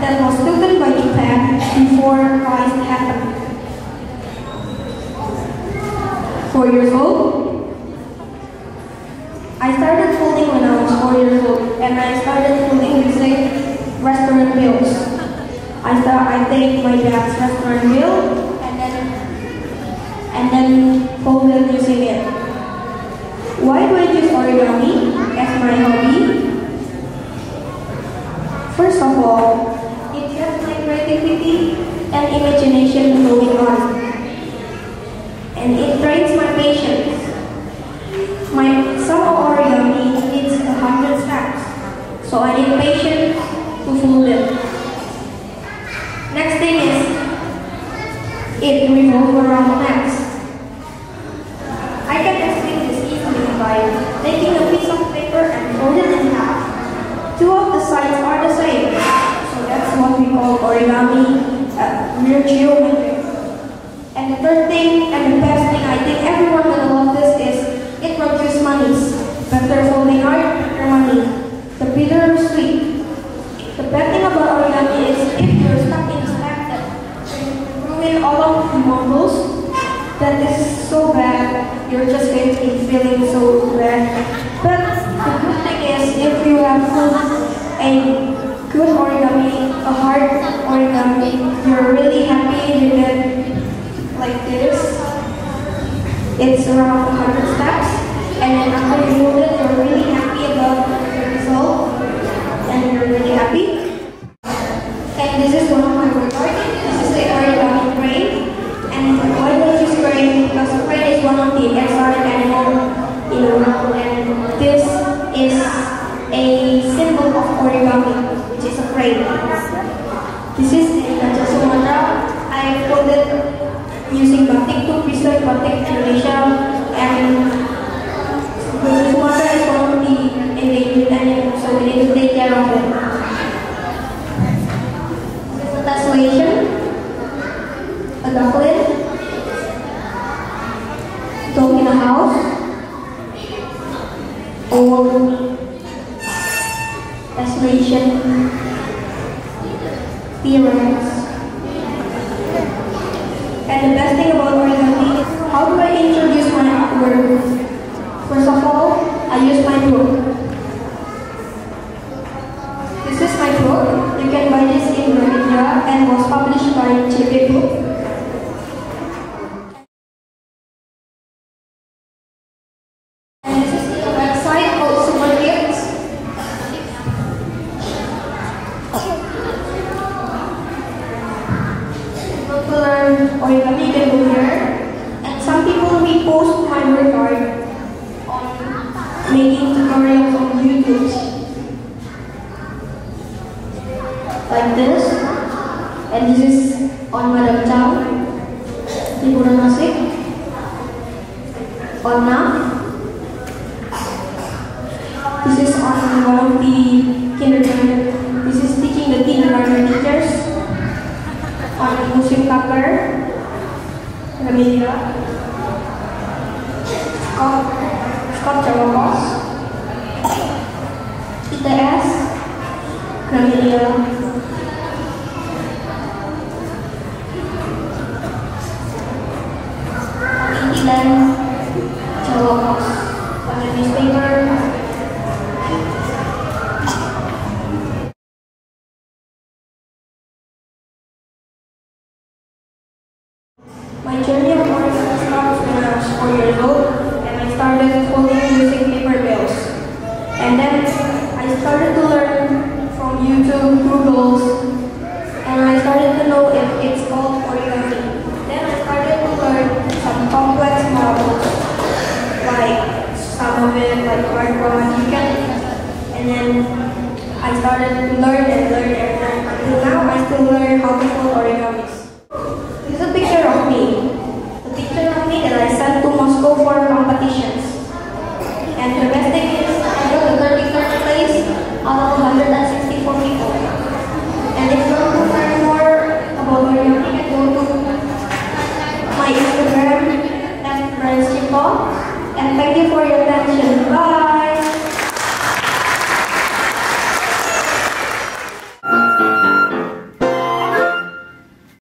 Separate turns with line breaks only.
that was taken by Japan before Christ happened. 4 years old. I started folding when I was 4 years old, and I started folding using restaurant bills. I take my dad's restaurant bill and then fold it using it. Why do I choose origami as my hobby? First of all, it gets my creativity and imagination going on. And it trains my patience. Some origami needs 100 steps, so I need patience to fold it. Next thing is, it revolves around next. I can explain this easily by taking a piece of paper and fold it in half. Two of the sides are the same, so that's what we call origami, real geometry. And the third thing, and the best thing, I think everyone will love this, is it produces money. Better folding art, better money. The bitter or sweet. The bad thing about origami is if you're stuck in a step that ruin all of the marbles, that is so bad, you're just going to be feeling so bad. But the good thing is, if you have a good origami, a hard origami, you're really happy with it. Like this, it's around 100 steps, and then after you fold it, you're really happy about the result, and you're really happy. And this is one of my work art. This is the origami crane, and why do I choose crane? Because the crane is one of the exotic animals in the world, and this is a symbol of origami, which is a crane. This is in Ketujuh Sumatera. I folded using batik to preserve batik Indonesia, and Ketujuh Sumatera is one of the endangered animals, so we need to take care of it. This is a tessellation, a duckling, dog in a house, or tessellation, T-Rex. And the best thing about origami is, how do I introduce my artwork? First of all, I use my book. This is my book. You can buy this in Indonesia and was published by Tjipto. And this is a website called Super Kids. To learn origami, you can go here. And some people repost my work art on making tutorials on YouTube. Like this. And this is on Madam Chow, Hiburan Nasik, on Nav. This is on one of the kindergarten. This is teaching the kindergarten teachers. On musim taker, Remedia, Scott Jawabos, ITS, Remedia, Intilan, Jawabos, on the newspaper. My journey of origami starts when I was 4 years old, and I started folding using paper bills. And then I started to learn from YouTube, Googles, and I started to know if it's called origami. Then I started to learn some complex models, like some of it, like cardboard, and then I started to learn and learn and learn. Until now, I still learn how to fold origamis. This is a picture of me. A picture of me that I sent to Moscow for competitions. And the best thing is, I got the 33rd place out of 164 people. And if you want to learn more about origami, you can go to my Instagram at Tjipto. And thank you for your attention.